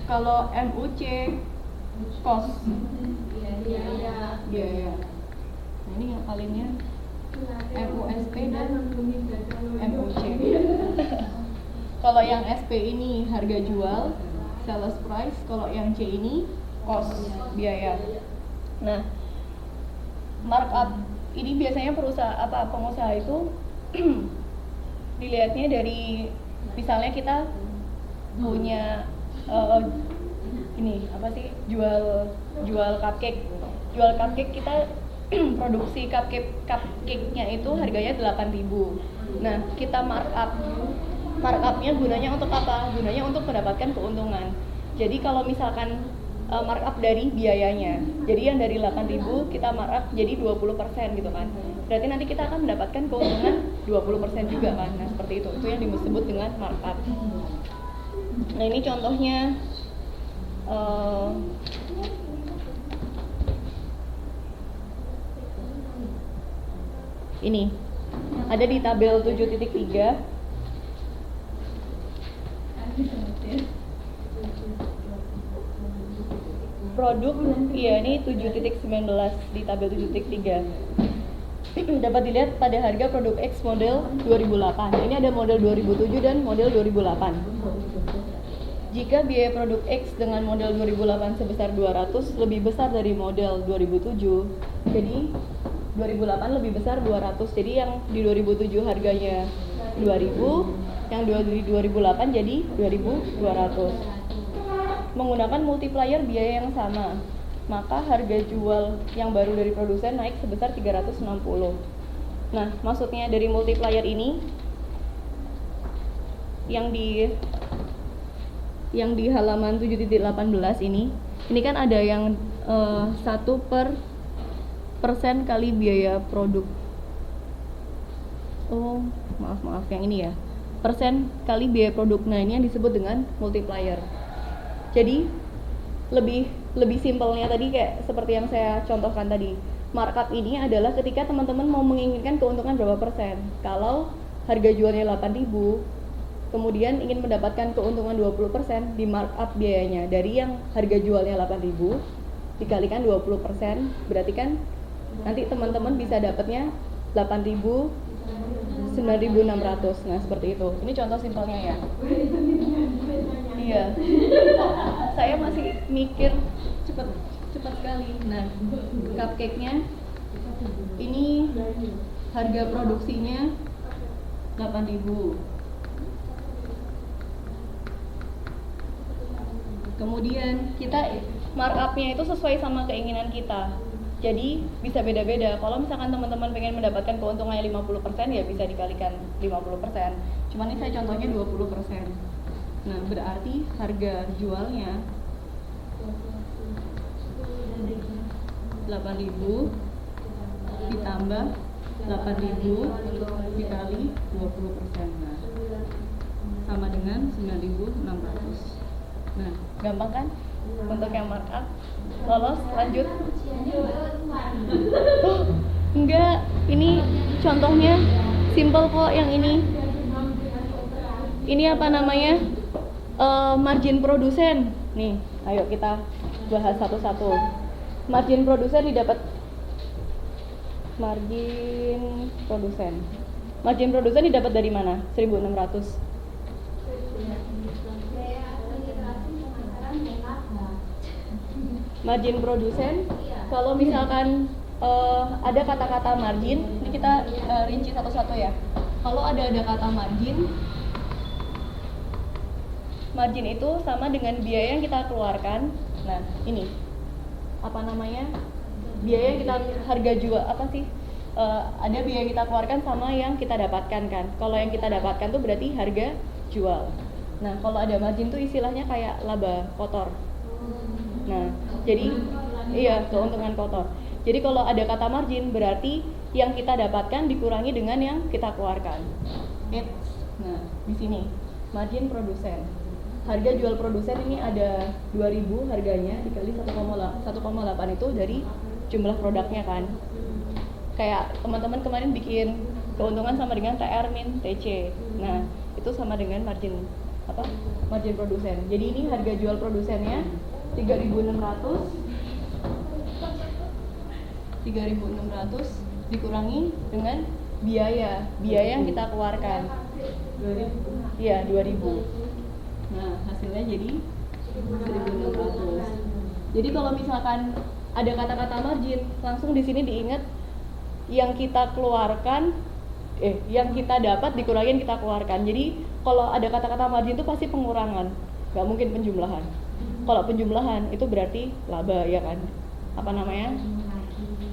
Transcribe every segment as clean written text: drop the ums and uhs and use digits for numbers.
Kalau MUC cost biaya. Nah, ini yang palinnya MUSP dan MUC. Kalau yang SP ini harga jual, sales price. Kalau yang C ini cost, biaya. Nah, markup ini biasanya pengusaha itu dilihatnya dari misalnya kita punya jual cupcake kita produksi cupcake-nya itu harganya 8.000. Nah, kita markupnya gunanya untuk apa? Gunanya untuk mendapatkan keuntungan. Jadi kalau misalkan markup dari biayanya, jadi yang dari 8.000 kita markup jadi 20% gitu kan. Berarti nanti kita akan mendapatkan keuntungan 20% juga kan. Nah, seperti itu yang disebut dengan markup. Nah, ini contohnya ini ada di tabel 7.3. Produk, iya ini 7.19 di tabel 7.3. Dapat dilihat pada harga produk X model 2008. Ini ada model 2007 dan model 2008. Jika biaya produk X dengan model 2008 sebesar 200 lebih besar dari model 2007, jadi 2008 lebih besar 200. Jadi yang di 2007 harganya 2.000, yang di 2008 jadi 2.200. Menggunakan multiplier biaya yang sama, maka harga jual yang baru dari produsen naik sebesar 360. Nah, maksudnya dari multiplier ini yang di halaman 7.18 ini kan ada yang 1% kali biaya produk. Oh, maaf yang ini ya. Persen kali biaya produk. Nah, ini yang disebut dengan multiplier. Jadi lebih simpelnya tadi kayak seperti yang saya contohkan tadi. Markup ini adalah ketika teman-teman mau menginginkan keuntungan berapa persen. Kalau harga jualnya 8.000, kemudian ingin mendapatkan keuntungan 20%, di markup biayanya dari yang harga jualnya 8.000 dikalikan 20%, berarti kan nanti teman-teman bisa dapatnya 8.000 9.600. Nah, seperti itu. Ini contoh simpelnya ya. Iya. Saya masih mikir cepat sekali. Nah, cupcake-nya ini harga produksinya 8.000. Kemudian kita markup-nya itu sesuai sama keinginan kita. Jadi bisa beda-beda. Kalau misalkan teman-teman pengen mendapatkan keuntungannya 50%, ya bisa dikalikan 50%. Cuman ini saya contohnya 20%. Nah, berarti harga jualnya 8.000 ditambah 8.000 dikali 20%. Nah, sama dengan 9.600. Nah, gampang kan? Untuk yang markup lolos, lanjut. Enggak, ini contohnya simple kok yang ini. Ini apa namanya? Margin produsen. Nih, ayo kita bahas satu-satu. Margin produsen didapat margin produsen didapat dari mana? 1.600. Margin produsen, kalau misalkan ada kata-kata margin, ini kita rinci satu-satu ya. Kalau ada kata margin itu sama dengan biaya yang kita keluarkan. Nah, ini apa namanya? Biaya yang kita harga jual ada biaya yang kita keluarkan sama yang kita dapatkan kan. Kalau yang kita dapatkan tuh berarti harga jual. Nah, kalau ada margin tuh istilahnya kayak laba kotor. Nah, jadi iya, keuntungan kotor. Jadi kalau ada kata margin berarti yang kita dapatkan dikurangi dengan yang kita keluarkan. Nah, di sini margin produsen. Harga jual produsen ini ada 2.000 harganya dikali 1,8 itu dari jumlah produknya kan. Kayak teman-teman kemarin bikin keuntungan sama dengan TR min TC. Nah, itu sama dengan margin apa margin produsen. Jadi ini harga jual produsennya 3.600 dikurangi dengan biaya yang kita keluarkan. 2.000. Iya, 2.000. Nah, hasilnya jadi 1.600. Jadi kalau misalkan ada kata-kata margin, langsung di sini diingat yang kita keluarkan yang kita dapat dikurangi yang kita keluarkan. Jadi kalau ada kata-kata margin itu pasti pengurangan, nggak mungkin penjumlahan. Kalau penjumlahan itu berarti laba, ya kan? Apa namanya?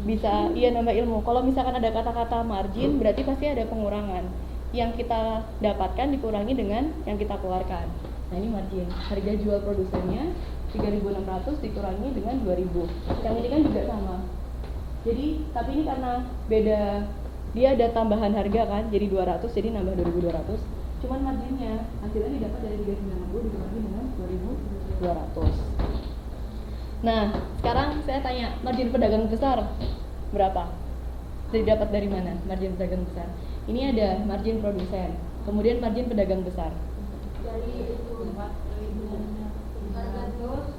Bisa nambah ilmu. Kalau misalkan ada kata-kata margin berarti pasti ada pengurangan. Yang kita dapatkan dikurangi dengan yang kita keluarkan. Nah, ini margin. Harga jual produsennya 3.600 dikurangi dengan 2.000. Yang ini kan juga sama. Jadi, tapi ini karena beda, dia ada tambahan harga kan, jadi 200, jadi nambah 2.200. Cuman marginnya hasilnya didapat dari 3.960 dikurangi dengan 2.200. Nah, sekarang saya tanya, margin pedagang besar berapa? Didapat dari mana margin pedagang besar? Ini ada margin produsen, kemudian margin pedagang besar. Dari itu 4.400.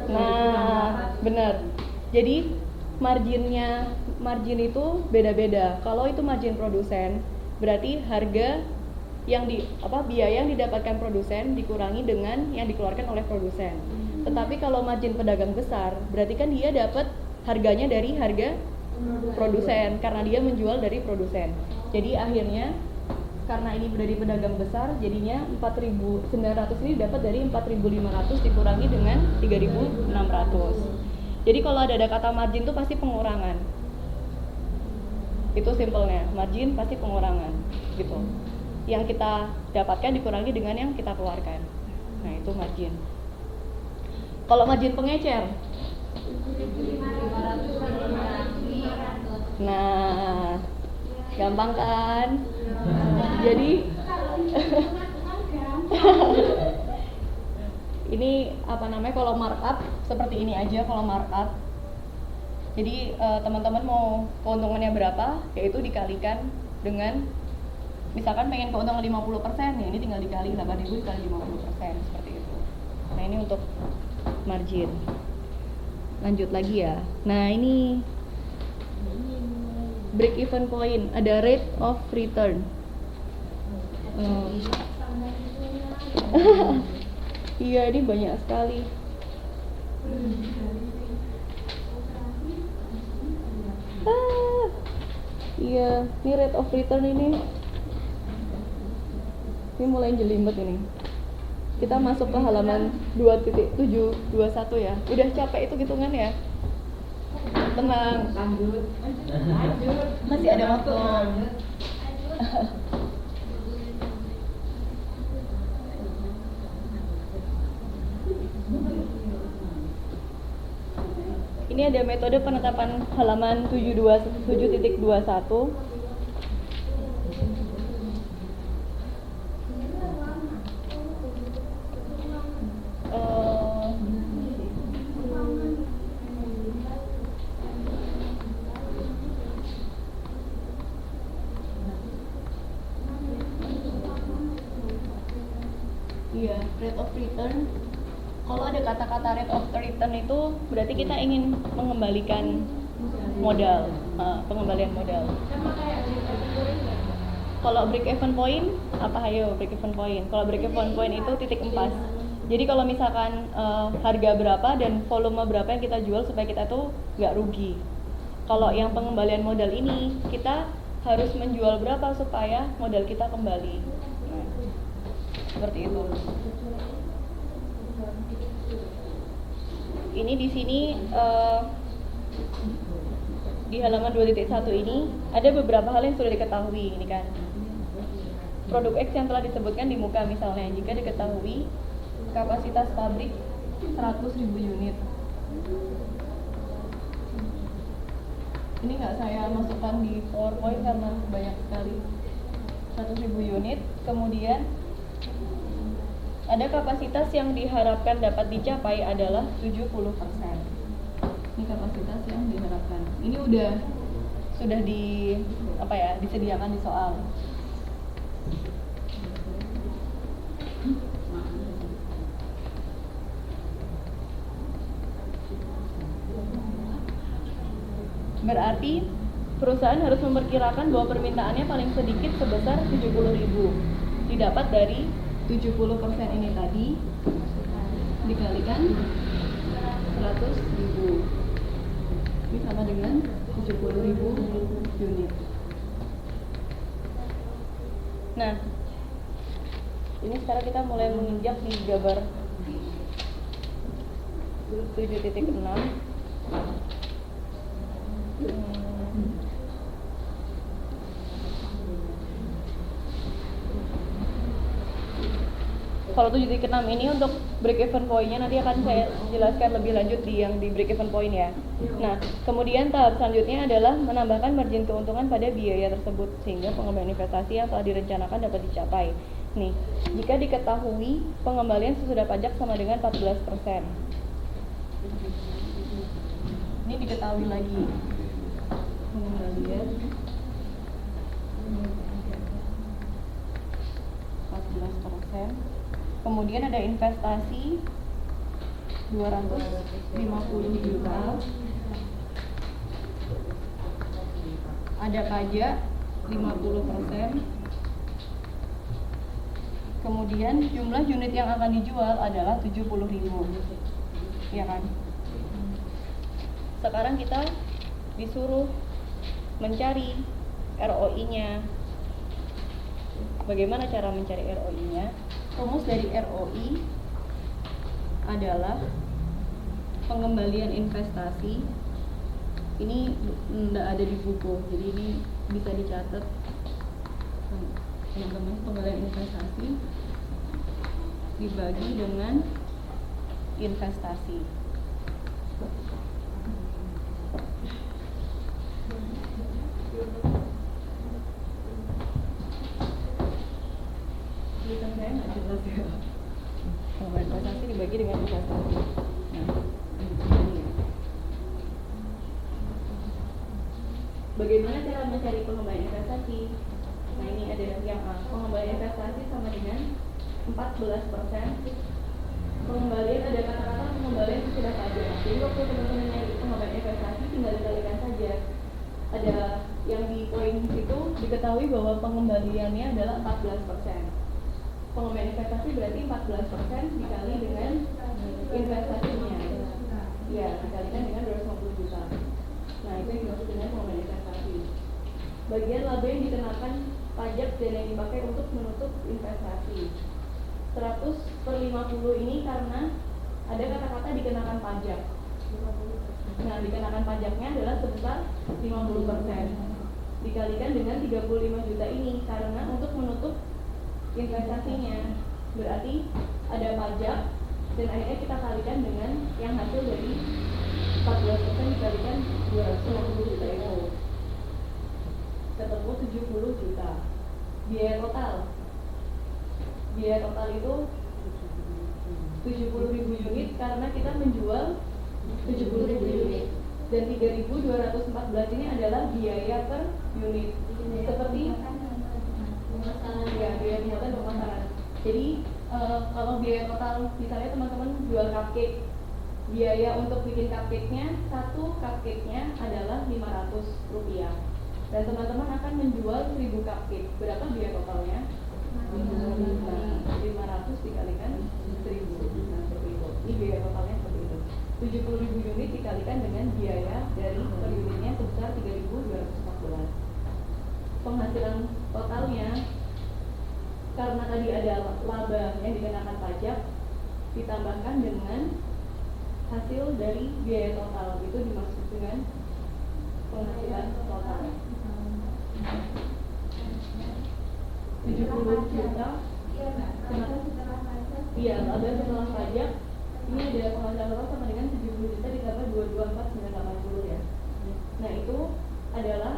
Nah, benar. Jadi margin itu beda-beda. Kalau itu margin produsen, berarti harga biaya yang didapatkan produsen dikurangi dengan yang dikeluarkan oleh produsen. Tetapi kalau margin pedagang besar, berarti kan dia dapat harganya dari harga produsen karena dia menjual dari produsen. Jadi akhirnya karena ini dari pedagang besar, jadinya 4.900 ini dapat dari 4.500 dikurangi dengan 3.600. Jadi kalau ada kata margin itu pasti pengurangan. Itu simpelnya, margin pasti pengurangan gitu. Yang kita dapatkan dikurangi dengan yang kita keluarkan. Nah, itu margin. Kalau margin pengecer, nah, gampang kan? Jadi ini kalau markup seperti ini aja kalau markup. Jadi teman-teman mau keuntungannya berapa, yaitu dikalikan dengan misalkan pengen keuntungan 50%, ya ini tinggal dikali 8.000 dikali 50%, seperti itu. Nah, ini untuk margin. Lanjut lagi ya. Nah, ini break even point, ada rate of return. Iya, ini banyak sekali. Iya, ini rate of return ini mulai jelimet ini. Kita masuk ke halaman 2.721 ya. Udah capek itu hitungan ya. Tenang. Lanjut. Masih ada waktu. Ini ada metode penetapan halaman 7.21. Iya, rate of return. Kalau ada kata-kata rate of return itu berarti kita ingin mengembalikan modal, pengembalian modal. Kalau break even point, break even point? Kalau break even point itu titik empas. Jadi kalau misalkan harga berapa dan volume berapa yang kita jual supaya kita tuh nggak rugi. Kalau yang pengembalian modal ini kita harus menjual berapa supaya modal kita kembali. Nah, seperti itu. Ini di sini di halaman 2.1 ini ada beberapa hal yang sudah diketahui. Ini kan produk X yang telah disebutkan di muka, misalnya jika diketahui kapasitas pabrik 100.000 unit. Ini nggak saya masukkan di PowerPoint karena banyak sekali. 100.000 unit, kemudian ada kapasitas yang diharapkan dapat dicapai adalah 70%. Ini kapasitas yang diharapkan. Ini udah sudah disediakan di soal. Berarti perusahaan harus memperkirakan bahwa permintaannya paling sedikit sebesar 70.000. Didapat dari 70% ini tadi dikalikan 100.000. Ini sama dengan 70.000 unit. Nah, ini sekarang kita mulai menginjak di gambar 7.6. Kalau 7.6 ini untuk break even point-nya nanti akan saya jelaskan lebih lanjut di yang di break even point ya. Nah, kemudian tahap selanjutnya adalah menambahkan margin keuntungan pada biaya tersebut sehingga pengembalian investasi yang telah direncanakan dapat dicapai. Nih, jika diketahui pengembalian sesudah pajak sama dengan 14%. Ini diketahui lagi pengembalian 14%. Kemudian ada investasi 250 juta. Ada pajak 50%. Kemudian jumlah unit yang akan dijual adalah 70.000. Ya kan? Sekarang kita disuruh mencari ROI-nya. Bagaimana cara mencari ROI-nya? Rumus dari ROI adalah pengembalian investasi. Ini tidak ada di buku, jadi ini bisa dicatat teman-teman. Pengembalian investasi dibagi dengan investasi. Tulisan saya nggak jelas ya. Pengembalian investasi dibagi dengan investasi. Nah, ini. Bagaimana cara mencari pengembalian investasi? Nah, ini ada yang A. Pengembalian investasi sama dengan 14%. Pengembalian, ada kata-kata pengembalian sesudah pajak. Jadi waktu teman-teman nyari pengembalian investasi tinggal dikalikan saja. Ada yang di poin situ diketahui bahwa pengembaliannya adalah 14%. Pengembalian investasi berarti 14% dikali dengan investasinya. Ya, dikalikan dengan 250 juta. Nah, itu yang dimaksud dengan pengembalian investasi. Bagian laba yang dikenakan pajak dan yang dipakai untuk menutup investasi. 100/50 ini karena ada kata-kata dikenakan pajak. Nah, dikenakan pajaknya adalah sebesar 50%. Dikalikan dengan 35 juta ini karena untuk menutup investasinya. Berarti ada pajak dan akhirnya kita kalikan dengan yang hasil dari 14% dikalikan 250 juta itu. Ketemu 70 juta. Biaya total itu 70.000 unit karena kita menjual 70.000 unit dan 3.214 ini adalah biaya per unit. Seperti ya, biaya pembuatan pemasaran. Jadi kalau biaya total misalnya teman-teman jual cupcake, biaya untuk bikin cupcake-nya, satu cupcake-nya adalah Rp500 dan teman-teman akan menjual 1000 cupcake. Berapa biaya totalnya? 500 dikalikan 1000. Nah, seperti itu. Ini biaya totalnya seperti itu. 70.000 unit dikalikan dengan biaya dari per unitnya sebesar 3.214. Penghasilan totalnya karena tadi ada laba yang dikenakan pajak ditambahkan dengan hasil dari biaya total, itu dimaksud dengan penghasilan total. 70 juta. Iya, laba setelah pajak ini ada penghasilan total sama dengan 70 juta ditambah 224.980 ya. Nah, itu adalah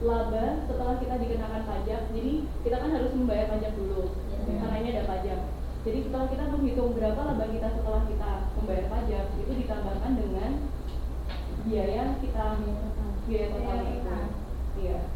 laba setelah kita dikenakan pajak. Jadi kita kan harus membayar pajak dulu karena ini ada pajak. Jadi setelah kita menghitung berapa laba kita setelah kita membayar pajak, itu ditambahkan dengan biaya kita, biaya totalnya itu. Iya.